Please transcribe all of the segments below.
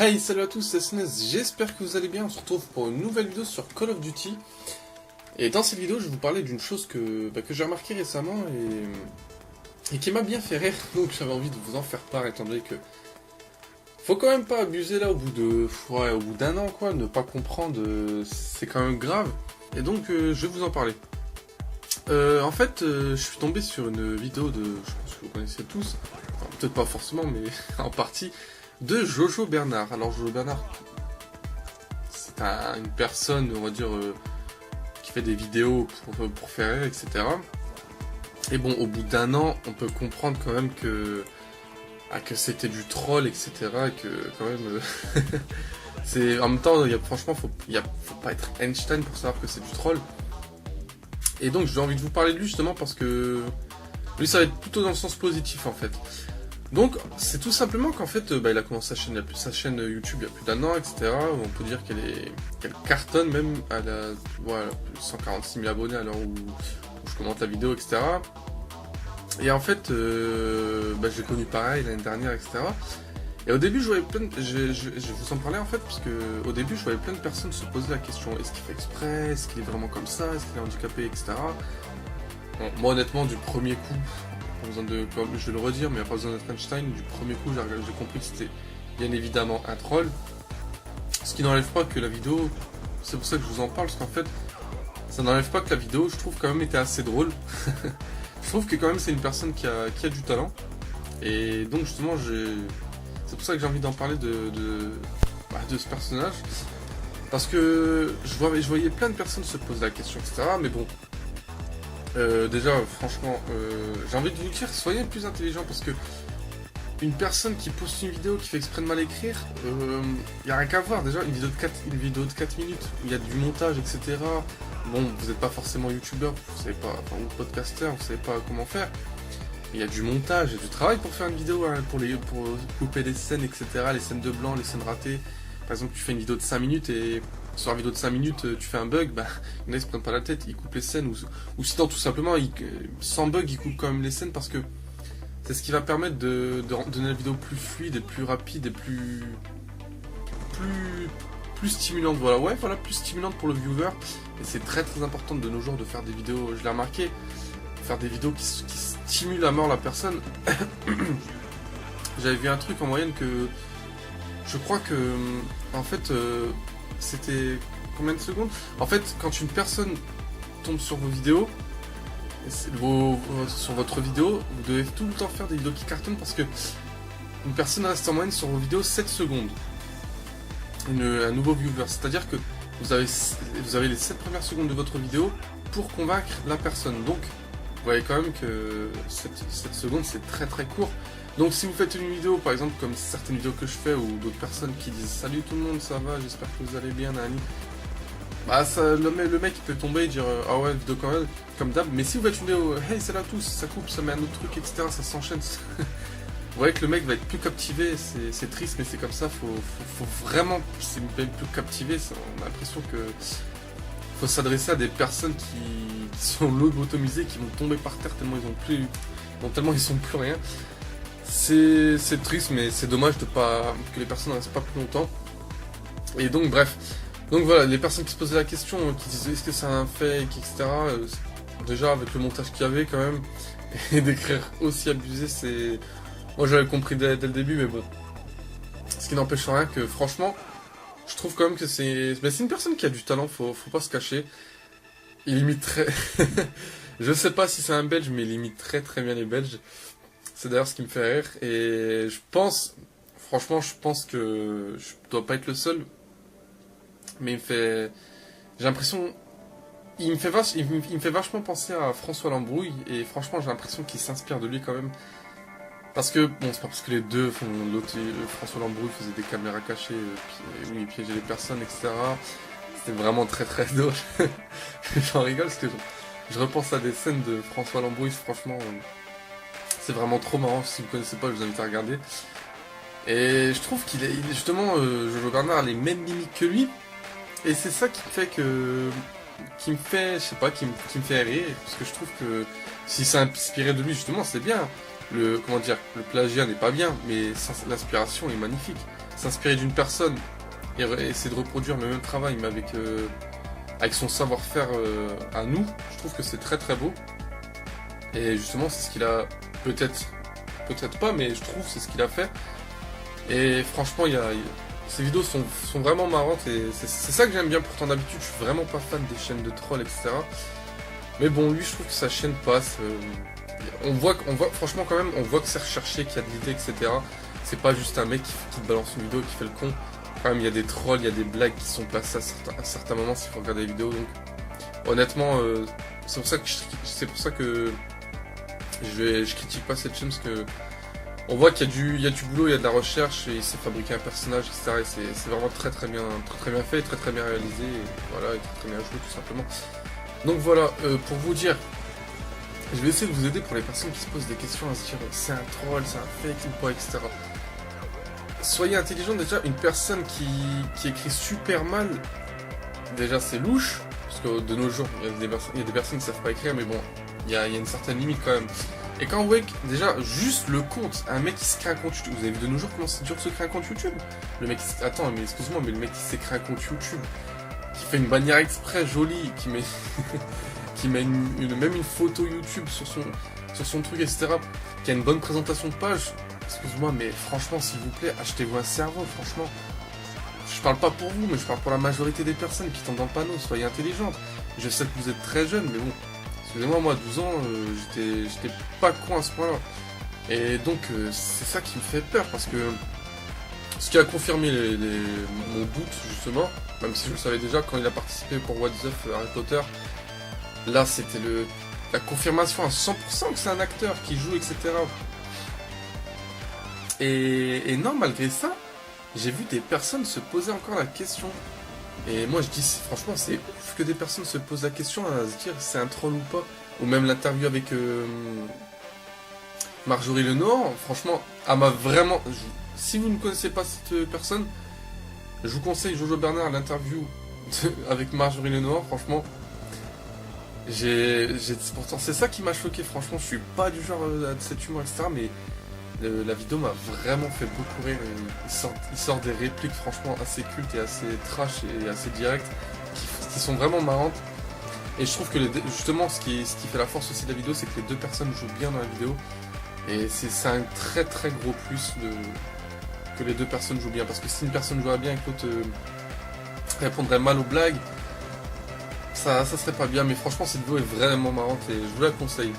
Hey, salut à tous, c'est SNES, j'espère que vous allez bien. On se retrouve pour une nouvelle vidéo sur Call of Duty. Et dans cette vidéo, je vais vous parler d'une chose que j'ai remarqué récemment et qui m'a bien fait rire. Donc j'avais envie de vous en faire part, étant donné que faut quand même pas abuser là au bout d'un an, quoi. Ne pas comprendre, c'est quand même grave. Et donc je vais vous en parler. En fait, je suis tombé sur une vidéo de, je pense que vous connaissez tous, enfin, peut-être pas forcément, mais en partie, de Jojo Bernard. Alors Jojo Bernard, c'est une personne, on va dire, qui fait des vidéos pour faire rire, etc. Et bon, au bout d'un an, on peut comprendre quand même que c'était du troll, etc. Et que quand même, c'est en même temps, franchement, faut pas être Einstein pour savoir que c'est du troll. Et donc j'ai envie de vous parler de lui justement parce que lui, ça va être plutôt dans le sens positif en fait. Donc, c'est tout simplement qu'en fait, il a commencé sa chaîne YouTube il y a plus d'un an, etc. On peut dire qu'elle cartonne même, elle a plus de 146 000 abonnés à l'heure où je commente la vidéo, etc. Et en fait, j'ai connu pareil l'année dernière, etc. Et au début, je voyais je vous en parlais en fait, parce que au début, je voyais plein de personnes se poser la question, est-ce qu'il fait exprès, est-ce qu'il est vraiment comme ça, est-ce qu'il est handicapé, etc. Bon, moi honnêtement, du premier coup, pas besoin de, comme je vais le redire, mais il n'y a pas besoin d'être Einstein. Du premier coup, j'ai compris que c'était bien évidemment un troll. Ce qui n'enlève pas que la vidéo, c'est pour ça que je vous en parle, parce qu'en fait, ça n'enlève pas que la vidéo, je trouve quand même était assez drôle. Je trouve que quand même c'est une personne qui a du talent. Et donc justement, c'est pour ça que j'ai envie d'en parler de ce personnage. Parce que je voyais plein de personnes se poser la question, etc. Mais bon. Déjà, franchement, j'ai envie de vous dire, soyez plus intelligent parce que une personne qui poste une vidéo qui fait exprès de mal écrire, y a rien qu'à voir. Déjà, une vidéo de 4 minutes où il y a du montage, etc. Bon, vous n'êtes pas forcément youtubeur, vous savez pas, ou podcasteur, vous savez pas comment faire. Il y a du montage, il y a du travail pour faire une vidéo, hein, pour couper les scènes, etc. Les scènes de blanc, les scènes ratées. Par exemple, tu fais une vidéo de 5 minutes et sur la vidéo de 5 minutes, tu fais un bug, il y en a qui se prennent pas la tête, ils coupent les scènes, ou sinon tout simplement, sans bug, ils coupent quand même les scènes parce que c'est ce qui va permettre de donner la vidéo plus fluide et plus rapide et plus stimulante. Voilà, plus stimulante pour le viewer. Et c'est très très important de nos jours de faire des vidéos, je l'ai remarqué, faire des vidéos qui stimulent à mort la personne. J'avais vu un truc en moyenne que je crois que en fait c'était combien de secondes? En fait, quand une personne tombe sur vos vidéos, sur votre vidéo, vous devez tout le temps faire des vidéos qui cartonnent parce que une personne reste en moyenne sur vos vidéos 7 secondes. Un nouveau viewer, c'est-à-dire que vous avez les 7 premières secondes de votre vidéo pour convaincre la personne. Donc, vous voyez quand même que 7 secondes, c'est très très court. Donc si vous faites une vidéo, par exemple, comme certaines vidéos que je fais, ou d'autres personnes qui disent « Salut tout le monde, ça va, j'espère que vous allez bien, Nani », le mec il peut tomber et dire « Ah ouais, vidéo quand même, comme d'hab », mais si vous faites une vidéo « Hey, salut à tous », ça coupe, ça met un autre truc, etc., ça s'enchaîne, vous voyez que le mec va être plus captivé, c'est triste, mais c'est comme ça, faut vraiment, c'est plus captivé, on a l'impression que faut s'adresser à des personnes qui sont lobotomisées, qui vont tomber par terre tellement ils sont plus rien. C'est triste, mais c'est dommage que les personnes ne restent pas plus longtemps. Et donc bref, donc voilà, les personnes qui se posaient la question, qui disaient est-ce que c'est un fake, etc. Déjà avec le montage qu'il y avait quand même, et d'écrire aussi abusé, moi j'avais compris dès le début, mais bon. Ce qui n'empêche rien que franchement, je trouve quand même que c'est une personne qui a du talent, faut pas se cacher. Il imite très... Je sais pas si c'est un Belge, mais il imite très très bien les Belges. C'est d'ailleurs ce qui me fait rire. Et franchement, je pense que je dois pas être le seul. Mais j'ai l'impression... Il me fait vachement penser à François Lambrouille. Et franchement, j'ai l'impression qu'il s'inspire de lui quand même. Parce que, bon, c'est pas parce que les deux font... François Lambrouille faisait des caméras cachées, où il piégeait les personnes, etc. C'était vraiment très très drôle. J'en rigole parce que je repense à des scènes de François Lambrouille, franchement... C'est vraiment trop marrant, si vous ne connaissez pas, je vous invite à regarder. Et je trouve qu'il est justement, Jojo Bernard a les mêmes mimiques que lui. Et c'est ça qui me fait rire. Parce que je trouve que si c'est inspiré de lui, justement, c'est bien. Le plagiat n'est pas bien, mais l'inspiration est magnifique. s'inspirer d'une personne et essayer de reproduire le même travail, mais avec son savoir-faire à nous, je trouve que c'est très très beau. Et justement, c'est ce qu'il a, peut-être pas, mais je trouve c'est ce qu'il a fait. Et franchement, ces vidéos sont vraiment marrantes et c'est ça que j'aime bien. Pourtant d'habitude, je suis vraiment pas fan des chaînes de trolls, etc. Mais bon, lui, je trouve que sa chaîne passe. On voit, franchement quand même, on voit que c'est recherché, qu'il y a de l'idée, etc. C'est pas juste un mec qui te balance une vidéo, qui fait le con. Quand même, il y a des trolls, il y a des blagues qui sont placées à certains moments s'il faut regarder les vidéos. Donc, honnêtement, c'est pour ça que je critique pas cette chaîne, parce que on voit qu'il y a du boulot, il y a de la recherche, et il s'est fabriqué un personnage, etc. Et c'est vraiment très bien fait, très bien réalisé, et voilà, et très bien joué tout simplement. Donc voilà, pour vous dire, je vais essayer de vous aider pour les personnes qui se posent des questions à se dire c'est un troll, c'est un fake ou pas, etc. Soyez intelligent. Déjà, une personne qui écrit super mal, déjà c'est louche, parce que de nos jours, il y a des personnes qui ne savent pas écrire, mais bon, il y a une certaine limite quand même. Et quand vous voyez que, déjà, juste le compte, un mec qui se crée un compte YouTube, vous avez vu de nos jours comment c'est dur de se créer un compte YouTube? Le mec attends, mais excuse-moi, mais le mec qui s'est créé un compte YouTube, qui fait une bannière exprès jolie, qui met qui met même une photo YouTube sur son truc, etc., qui a une bonne présentation de page, excuse-moi, mais franchement, s'il vous plaît, achetez-vous un cerveau, franchement. Je parle pas pour vous, mais je parle pour la majorité des personnes qui tombent dans le panneau. Soyez intelligentes. Je sais que vous êtes très jeunes, mais bon, excusez-moi, moi, à 12 ans, j'étais pas con à ce point-là. Et donc, c'est ça qui me fait peur, parce que ce qui a confirmé mon doute, justement, même si je le savais déjà, quand il a participé pour What the F Harry Potter, là, c'était la confirmation à 100% que c'est un acteur qui joue, etc. Et non, malgré ça, j'ai vu des personnes se poser encore la question. Et moi, je dis, franchement, c'est ouf que des personnes se posent la question à se dire c'est un troll ou pas. Ou même l'interview avec Marjorie Lenoir, franchement, elle m'a vraiment... Si vous ne connaissez pas cette personne, je vous conseille Jojo Bernard, l'interview avec Marjorie Lenoir, franchement... Pourtant, c'est ça qui m'a choqué, franchement, je suis pas du genre de cet humour, etc. Mais la vidéo m'a vraiment fait beaucoup rire. Il sort des répliques, franchement, assez cultes et assez trash et assez directes, qui sont vraiment marrantes. Et je trouve que justement, ce qui fait la force aussi de la vidéo, c'est que les deux personnes jouent bien dans la vidéo. Et c'est un très gros plus que les deux personnes jouent bien. Parce que si une personne jouait bien et que l'autre répondrait mal aux blagues, ça serait pas bien. Mais franchement, cette vidéo est vraiment marrante et je vous la conseille.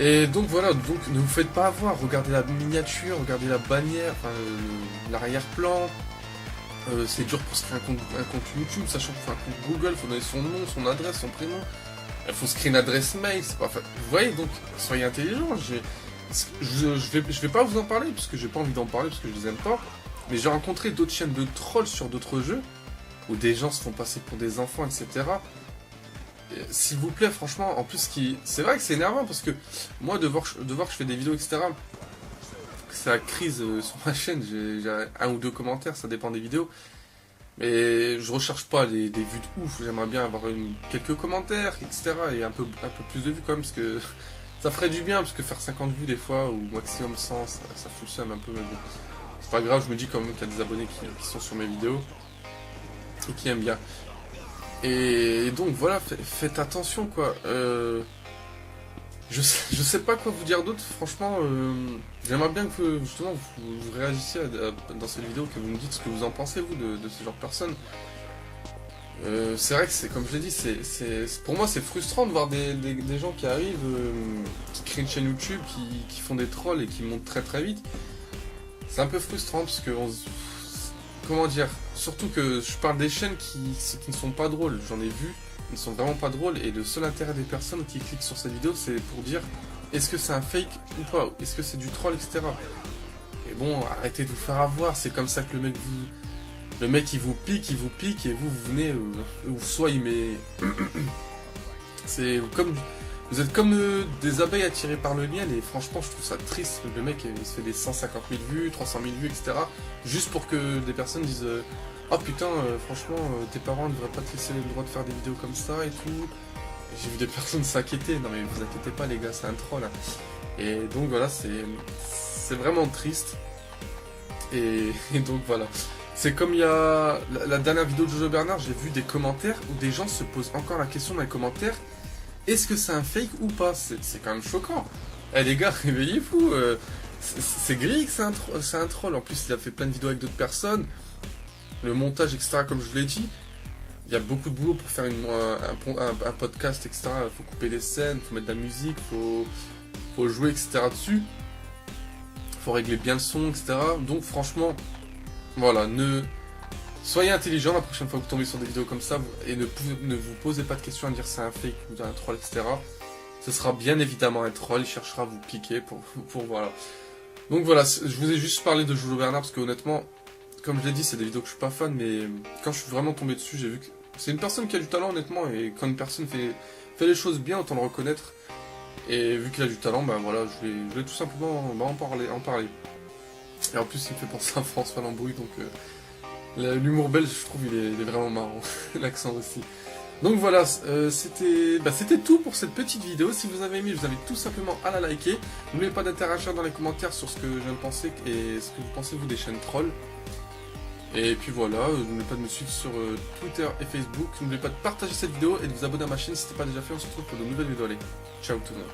Et donc voilà, donc ne vous faites pas avoir, regardez la miniature, regardez la bannière, enfin, l'arrière-plan. C'est dur pour se créer un compte YouTube, sachant qu'il faut un compte Google, il faut donner son nom, son adresse, son prénom. Il faut se créer une adresse mail, c'est pas... Enfin, vous voyez, donc soyez intelligents. Je vais pas vous en parler, parce que j'ai pas envie d'en parler, parce que je les aime pas. Mais j'ai rencontré d'autres chaînes de trolls sur d'autres jeux, où des gens se font passer pour des enfants, etc. S'il vous plaît, franchement, en plus, c'est vrai que c'est énervant, parce que moi, de voir que je fais des vidéos, etc., c'est la crise sur ma chaîne, j'ai un ou deux commentaires, ça dépend des vidéos. Mais je recherche pas des vues de ouf, j'aimerais bien avoir quelques commentaires, etc. Et un peu plus de vues quand même, parce que ça ferait du bien, parce que faire 50 vues des fois, ou maximum 100, ça fout le seum un peu. Mais bon, c'est pas grave, je me dis quand même qu'il y a des abonnés qui sont sur mes vidéos, et qui aiment bien. Et donc voilà, faites attention quoi. Je sais pas quoi vous dire d'autre, franchement, j'aimerais bien que justement vous réagissiez dans cette vidéo, que vous me dites ce que vous en pensez vous de ce genre de personnes. C'est vrai que c'est comme je l'ai dit, pour moi c'est frustrant de voir des gens qui arrivent, qui créent une chaîne YouTube, qui font des trolls et qui montent très vite. C'est un peu frustrant parce que comment dire, surtout que je parle des chaînes qui ne sont pas drôles, j'en ai vu. Ils ne sont vraiment pas drôles et le seul intérêt des personnes qui cliquent sur cette vidéo, c'est pour dire est-ce que c'est un fake ou pas, est-ce que c'est du troll, etc. Et bon, arrêtez de vous faire avoir, c'est comme ça que le mec il vous pique et vous venez, ou soit il met... Vous êtes comme des abeilles attirées par le miel et franchement je trouve ça triste. Le mec il se fait des 150 000 vues, 300 000 vues, etc. Juste pour que des personnes disent oh putain, franchement, tes parents ne devraient pas te laisser le droit de faire des vidéos comme ça et tout. J'ai vu des personnes s'inquiéter. Non mais vous inquiétez pas les gars, c'est un troll. Hein. Et donc voilà, c'est vraiment triste. Et donc voilà. C'est comme il y a la dernière vidéo de Jojo Bernard, j'ai vu des commentaires où des gens se posent encore la question dans les commentaires, est-ce que c'est un fake ou pas? C'est quand même choquant. Eh les gars, réveillez-vous. C'est gris que c'est un troll. En plus, il a fait plein de vidéos avec d'autres personnes. Le montage, etc., comme je vous l'ai dit. Il y a beaucoup de boulot pour faire un podcast, etc. Il faut couper les scènes, il faut mettre de la musique, faut jouer, etc. dessus. Il faut régler bien le son, etc. Donc franchement, voilà, soyez intelligent la prochaine fois que vous tombez sur des vidéos comme ça et ne vous posez pas de questions à dire c'est un fake ou un troll, etc. Ce sera bien évidemment un troll, il cherchera à vous piquer pour voilà. Donc voilà, je vous ai juste parlé de Jojo Bernard parce que honnêtement, comme je l'ai dit, c'est des vidéos que je suis pas fan, mais quand je suis vraiment tombé dessus, j'ai vu que c'est une personne qui a du talent honnêtement, et quand une personne fait les choses bien, autant le reconnaître. Et vu qu'il a du talent, ben voilà, je voulais tout simplement en parler. Et en plus, il me fait penser à François Lambrouille, donc l'humour belge, je trouve, il est vraiment marrant, l'accent aussi. Donc voilà, c'était tout pour cette petite vidéo. Si vous avez aimé, je vous invite tout simplement à la liker. N'oubliez pas d'interagir dans les commentaires sur ce que je viens de penser et ce que vous pensez vous des chaînes trolls. Et puis voilà, n'oubliez pas de me suivre sur Twitter et Facebook. N'oubliez pas de partager cette vidéo et de vous abonner à ma chaîne si ce n'est pas déjà fait. On se retrouve pour de nouvelles vidéos. Allez, ciao tout le monde.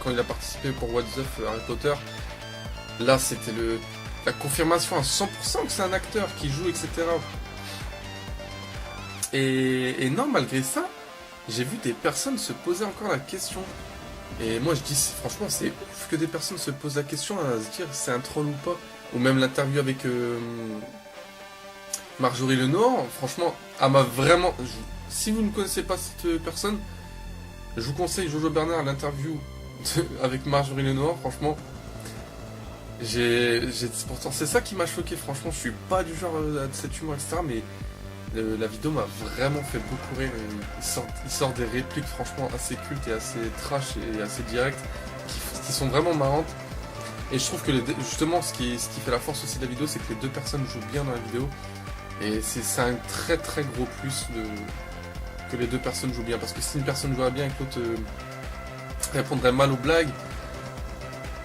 Quand il a participé pour What's Up Harry Potter, là c'était la confirmation à 100% que c'est un acteur qui joue, etc. Et non, malgré ça, j'ai vu des personnes se poser encore la question. Et moi je dis, franchement, c'est ouf que des personnes se posent la question à se dire c'est un troll ou pas. Ou même l'interview avec Marjorie Lenoir, franchement, elle m'a vraiment... Si vous ne connaissez pas cette personne, je vous conseille Jojo Bernard, l'interview avec Marjorie Lenoir, franchement, pourtant c'est ça qui m'a choqué, franchement, je suis pas du genre de cet humour, etc., mais la vidéo m'a vraiment fait beaucoup rire, il sort des répliques franchement assez cultes et assez trash et assez directes, qui sont vraiment marrantes, et je trouve que justement, ce qui fait la force aussi de la vidéo, c'est que les deux personnes jouent bien dans la vidéo, et c'est un très très gros plus que les deux personnes jouent bien, parce que si une personne jouait bien et que l'autre répondrait mal aux blagues,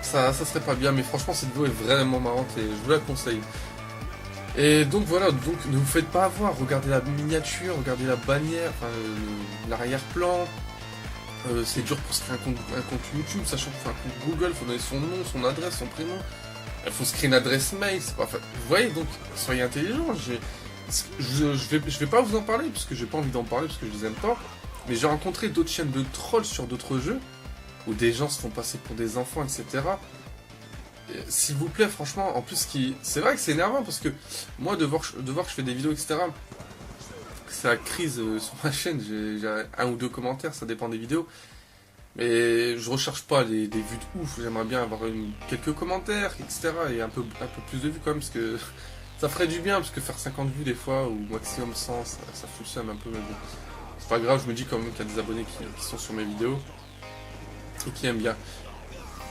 ça serait pas bien, mais franchement cette vidéo est vraiment marrante et je vous la conseille. Et donc voilà, donc ne vous faites pas avoir, regardez la miniature, regardez la bannière, enfin, l'arrière-plan, c'est dur pour se créer un compte YouTube, sachant qu'il faut un compte Google, il faut donner son nom, son adresse, son prénom, il faut se créer une adresse mail, c'est pas... Enfin, vous voyez, donc soyez intelligents, je vais pas vous en parler, parce que j'ai pas envie d'en parler, parce que je les aime pas, mais j'ai rencontré d'autres chaînes de trolls sur d'autres jeux, où des gens se font passer pour des enfants, etc. S'il vous plaît, franchement, en plus, c'est vrai que c'est énervant, parce que moi, de voir que je fais des vidéos, etc., c'est la crise sur ma chaîne, j'ai un ou deux commentaires, ça dépend des vidéos, mais je recherche pas des vues de ouf, j'aimerais bien avoir quelques commentaires, etc., et un peu plus de vues quand même, parce que Ça ferait du bien, parce que faire 50 vues des fois, ou maximum 100, ça fonctionne un peu, mais bon. C'est pas grave, je me dis quand même qu'il y a des abonnés qui sont sur mes vidéos, et qui aiment bien.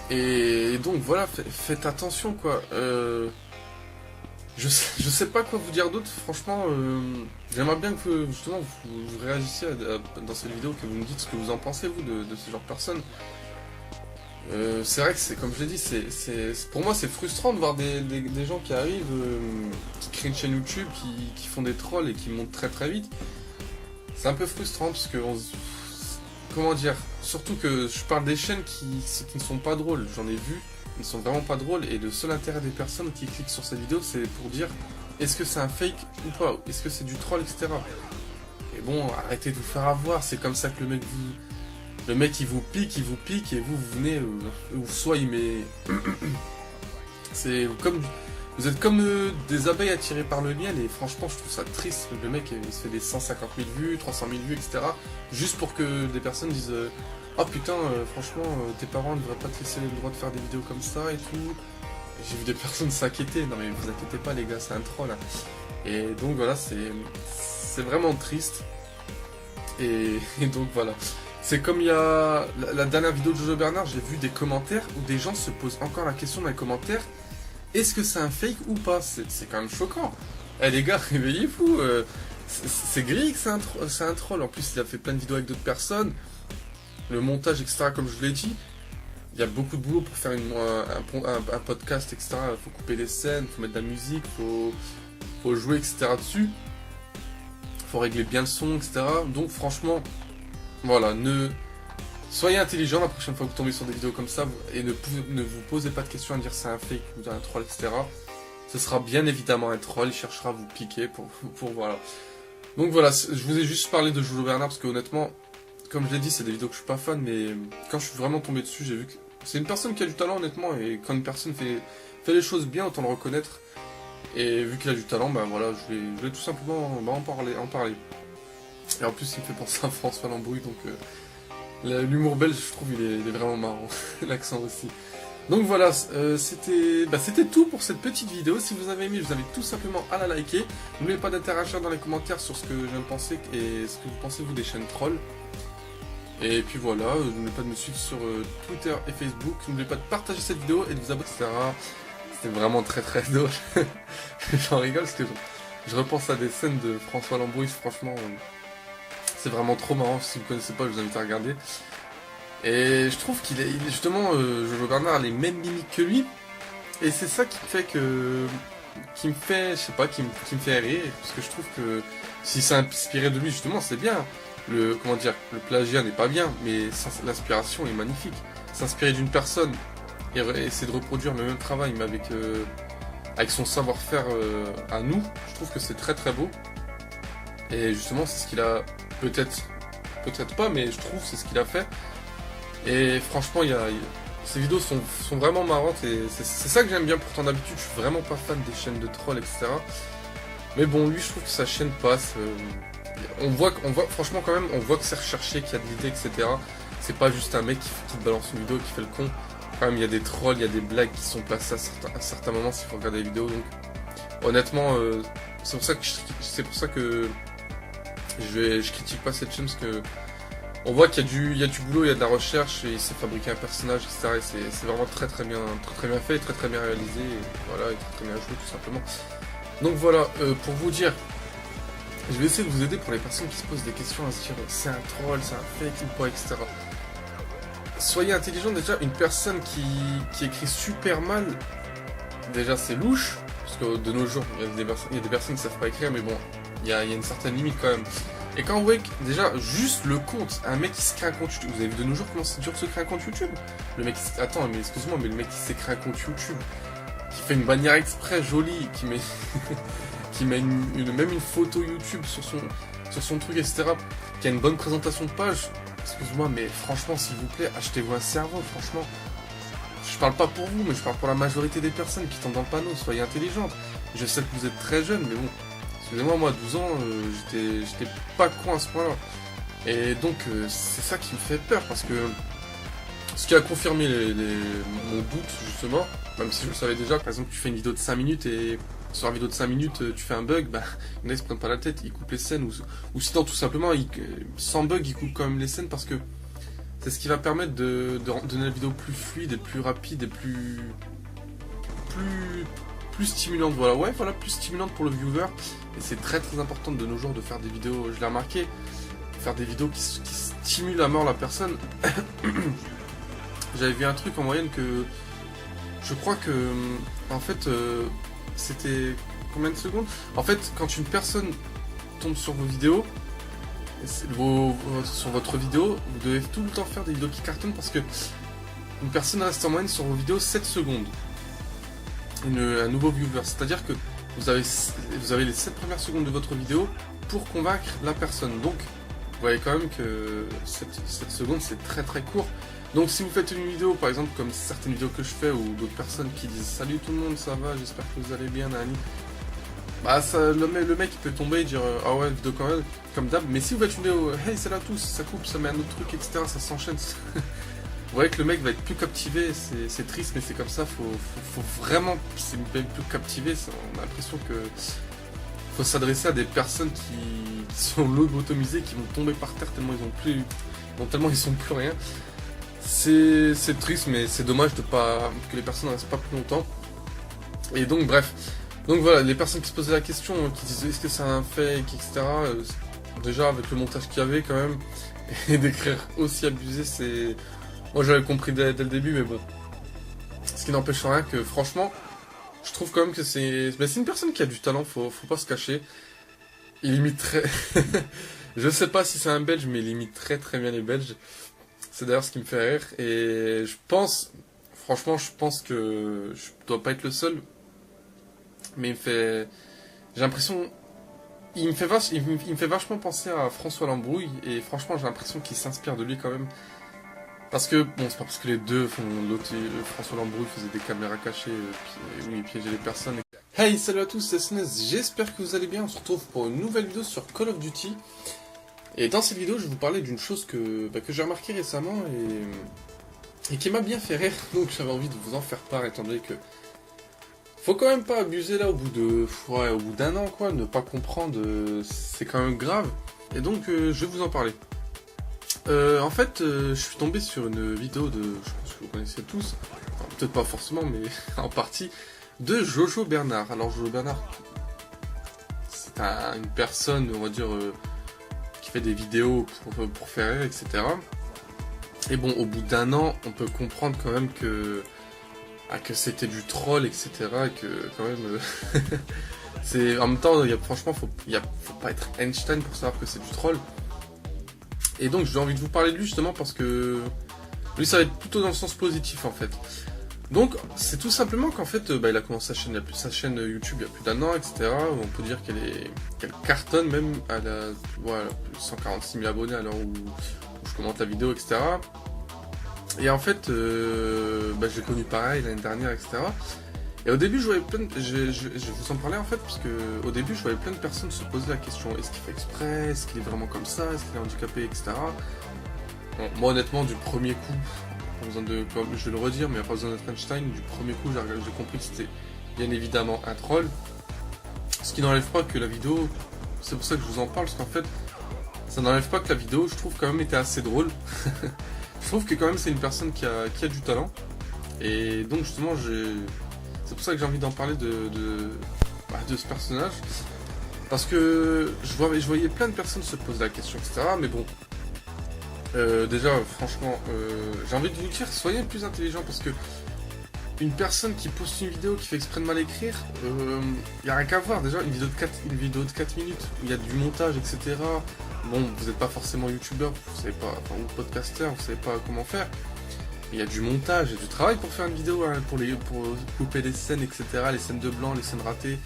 Et donc voilà, faites attention quoi. Je sais pas quoi vous dire d'autre, franchement, j'aimerais bien que justement vous réagissiez dans cette vidéo, que vous me dites ce que vous en pensez vous de ce genre de personnes. C'est vrai que c'est comme je l'ai dit, pour moi c'est frustrant de voir des gens qui arrivent, qui créent une chaîne YouTube, qui font des trolls et qui montent très très vite. C'est un peu frustrant parce que comment dire, surtout que je parle des chaînes qui ne sont pas drôles, j'en ai vu, ils ne sont vraiment pas drôles, et le seul intérêt des personnes qui cliquent sur cette vidéo c'est pour dire est-ce que c'est un fake ou pas, est-ce que c'est du troll, etc. Et bon, arrêtez de vous faire avoir, c'est comme ça que le mec il vous pique, et vous venez, ou soit il met... c'est comme... Vous êtes comme des abeilles attirées par le miel, et franchement je trouve ça triste. Le mec il se fait des 150 000 vues, 300 000 vues, etc. Juste pour que des personnes disent oh putain, franchement, tes parents ne devraient pas te laisser le droit de faire des vidéos comme ça et tout. J'ai vu des personnes s'inquiéter. Non mais vous inquiétez pas les gars, c'est un troll. Hein. Et donc voilà, c'est vraiment triste. Et donc voilà. C'est comme il y a la dernière vidéo de Jojo Bernard, j'ai vu des commentaires où des gens se posent encore la question dans les commentaires. Est-ce que c'est un fake ou pas? C'est quand même choquant. Eh les gars, réveillez-vous. C'est gris que c'est un troll. En plus, il a fait plein de vidéos avec d'autres personnes. Le montage, etc., comme je vous l'ai dit. Il y a beaucoup de boulot pour faire un podcast, etc. Il faut couper les scènes, il faut mettre de la musique, faut jouer, etc. dessus. Il faut régler bien le son, etc. Donc franchement, voilà, soyez intelligent la prochaine fois que vous tombez sur des vidéos comme ça, et ne vous posez pas de questions à dire c'est un fake ou un troll, etc. Ce sera bien évidemment un troll, il cherchera à vous piquer pour voilà. Donc voilà, je vous ai juste parlé de Jojo Bernard parce que honnêtement, comme je l'ai dit, c'est des vidéos que je suis pas fan, mais quand je suis vraiment tombé dessus, j'ai vu que c'est une personne qui a du talent honnêtement, et quand une personne fait les choses bien, autant le reconnaître. Et vu qu'il a du talent, ben voilà, je voulais tout simplement en parler. Et en plus, il me fait penser à François Lambrouille, donc l'humour belge, je trouve, il est vraiment marrant. L'accent aussi. Donc voilà, c'était tout pour cette petite vidéo. Si vous avez aimé, je vous invite tout simplement à la liker. N'oubliez pas d'interagir dans les commentaires sur ce que je viens de penser et ce que vous pensez vous des chaînes trolls. Et puis voilà, n'oubliez pas de me suivre sur Twitter et Facebook. N'oubliez pas de partager cette vidéo et de vous abonner, etc. C'était vraiment très très drôle. J'en rigole parce que je repense à des scènes de François Lambrouille, franchement... c'est vraiment trop marrant. Si vous connaissez pas, je vous invite à regarder. Et je trouve qu'il est justement, Jojo Bernard a les mêmes mimiques que lui. Et c'est ça qui fait qui me fait fait rire. Parce que je trouve que si c'est inspiré de lui, justement, c'est bien. Le plagiat n'est pas bien, mais l'inspiration est magnifique. S'inspirer d'une personne et essayer de reproduire le même travail, mais avec son savoir-faire à nous, je trouve que c'est très très beau. Et justement, c'est ce qu'il a... Peut-être pas, mais je trouve c'est ce qu'il a fait. Et franchement, ces vidéos sont vraiment marrantes, et c'est ça que j'aime bien. Pourtant d'habitude, je suis vraiment pas fan des chaînes de trolls, etc. Mais bon, lui, je trouve que sa chaîne passe. On voit franchement quand même, on voit que c'est recherché, qu'il y a de l'idée, etc. C'est pas juste un mec qui te balance une vidéo, qui fait le con. Quand même, il y a des trolls, il y a des blagues qui sont placées à certains moments s'il faut regarder les vidéos. Donc, honnêtement, c'est pour ça que je critique pas cette chaîne, parce que on voit qu'il y a du boulot, il y a de la recherche, et il sait fabriquer un personnage, etc. Et c'est vraiment très bien fait, très bien réalisé, et voilà, et très bien joué tout simplement. Donc voilà, pour vous dire, je vais essayer de vous aider pour les personnes qui se posent des questions à se dire c'est un troll, c'est un fake ou pas, etc. Soyez intelligent. Déjà, une personne qui écrit super mal, déjà c'est louche, parce que de nos jours, il y a des personnes qui ne savent pas écrire, mais bon, il y a une certaine limite quand même. Et quand vous voyez que, déjà, juste le compte, un mec qui se crée un compte YouTube, vous avez vu de nos jours comment c'est dur de se créer un compte YouTube? Le mec attends, mais excuse-moi, mais le mec qui s'est créé un compte YouTube, qui fait une bannière exprès jolie, qui met qui met même une photo YouTube sur son truc, etc., qui a une bonne présentation de page, excuse-moi, mais franchement, s'il vous plaît, achetez-vous un cerveau, franchement. Je parle pas pour vous, mais je parle pour la majorité des personnes qui tombent dans le panneau. Soyez intelligentes. Je sais que vous êtes très jeunes, mais bon, excusez-moi, moi, à 12 ans, j'étais pas con à ce point-là. Et donc, c'est ça qui me fait peur, parce que ce qui a confirmé mon doute, justement, même si je le savais déjà, par exemple, tu fais une vidéo de 5 minutes et sur la vidéo de 5 minutes, tu fais un bug, bah, il y en a qui se prennent pas la tête, ils coupent les scènes, ou sinon tout simplement, sans bug, ils coupent quand même les scènes parce que c'est ce qui va permettre de donner la vidéo plus fluide et plus rapide et plus stimulante. Voilà, plus stimulante pour le viewer. Et c'est très très important de nos jours de faire des vidéos, je l'ai remarqué, faire des vidéos qui stimulent à mort la personne. J'avais vu un truc en moyenne que je crois que en fait c'était combien de secondes? En fait, quand une personne tombe sur vos vidéos, sur votre vidéo, vous devez tout le temps faire des vidéos qui cartonnent parce que une personne reste en moyenne sur vos vidéos 7 secondes. Un nouveau viewer, c'est-à-dire que vous avez les 7 premières secondes de votre vidéo pour convaincre la personne. Donc, vous voyez quand même que 7 secondes, c'est très très court. Donc, si vous faites une vidéo, par exemple, comme certaines vidéos que je fais, ou d'autres personnes qui disent « Salut tout le monde, ça va, j'espère que vous allez bien, Nani », bah, le mec il peut tomber et dire « Ah ouais, vidéo quand même, comme d'hab ». Mais si vous faites une vidéo « Hey, salut à tous », ça coupe, ça met un autre truc, etc., ça s'enchaîne. Vous voyez que le mec va être plus captivé, c'est triste, mais c'est comme ça, faut vraiment, c'est même plus captivé, on a l'impression que faut s'adresser à des personnes qui sont lobotomisées, qui vont tomber par terre tellement ils sont plus rien. C'est triste, mais c'est dommage que les personnes ne restent pas plus longtemps. Et donc bref, donc voilà, les personnes qui se posaient la question, qui disaient est-ce que c'est un fake, etc. Déjà avec le montage qu'il y avait quand même, et d'écrire aussi abusé, c'est... Moi j'avais compris dès le début, mais bon. Ce qui n'empêche rien que franchement, je trouve quand même que c'est une personne qui a du talent, faut pas se cacher. Il imite très... Je sais pas si c'est un Belge, mais il imite très très bien les Belges. C'est d'ailleurs ce qui me fait rire. Et franchement, je pense que je dois pas être le seul. Mais j'ai l'impression... Il me fait vachement penser à François Lambrouille. Et franchement, j'ai l'impression qu'il s'inspire de lui quand même. Parce que, bon, c'est pas parce que les deux font... François Lambrouille faisait des caméras cachées, où il piégeait les personnes. Hey, salut à tous, c'est Snez, j'espère que vous allez bien. On se retrouve pour une nouvelle vidéo sur Call of Duty. Et dans cette vidéo, je vais vous parler d'une chose que j'ai remarqué récemment et qui m'a bien fait rire. Donc j'avais envie de vous en faire part, étant donné que faut quand même pas abuser là au bout d'un an, quoi, ne pas comprendre, c'est quand même grave. Et donc je vais vous en parler. En fait, je suis tombé sur une vidéo je pense que vous connaissez tous, enfin, peut-être pas forcément, mais en partie, de Jojo Bernard. Alors Jojo Bernard, c'est une personne, on va dire, qui fait des vidéos pour faire rire, etc. Et bon, au bout d'un an, on peut comprendre quand même que c'était du troll, etc. Et que quand même, en même temps, franchement, faut pas être Einstein pour savoir que c'est du troll. Et donc j'ai envie de vous parler de lui justement parce que lui ça va être plutôt dans le sens positif en fait. Donc c'est tout simplement qu'en fait il a commencé sa chaîne YouTube il y a plus d'un an, etc. On peut dire qu'elle cartonne même, elle a 146 000 abonnés à l'heure où je commente la vidéo, etc. Et en fait je l'ai connu pareil l'année dernière, etc. Et au début, je voyais je vous en parlais en fait, parce que au début, je voyais plein de personnes se poser la question, est-ce qu'il fait exprès, est-ce qu'il est vraiment comme ça, est-ce qu'il est handicapé, etc. Bon, moi honnêtement, du premier coup, pas besoin je vais le redire, mais il n'y a pas besoin d'être Einstein, du premier coup, j'ai compris que c'était bien évidemment un troll. Ce qui n'enlève pas que la vidéo, c'est pour ça que je vous en parle, parce qu'en fait, ça n'enlève pas que la vidéo, je trouve quand même était assez drôle. Je trouve que quand même c'est une personne qui a du talent. Et donc justement, c'est pour ça que j'ai envie d'en parler de ce personnage. Parce que je voyais plein de personnes se poser la question, etc. Mais bon, déjà, franchement, j'ai envie de vous dire, soyez plus intelligents. Parce que une personne qui poste une vidéo qui fait exprès de mal écrire, il n'y a rien qu'à voir. Déjà, une vidéo de 4 minutes, où il y a du montage, etc. Bon, vous n'êtes pas forcément youtubeur, vous savez pas, ou podcasteur, vous savez pas comment faire. Il y a du montage et du travail pour faire une vidéo, hein, pour couper les scènes, etc., les scènes de blanc, les scènes ratées,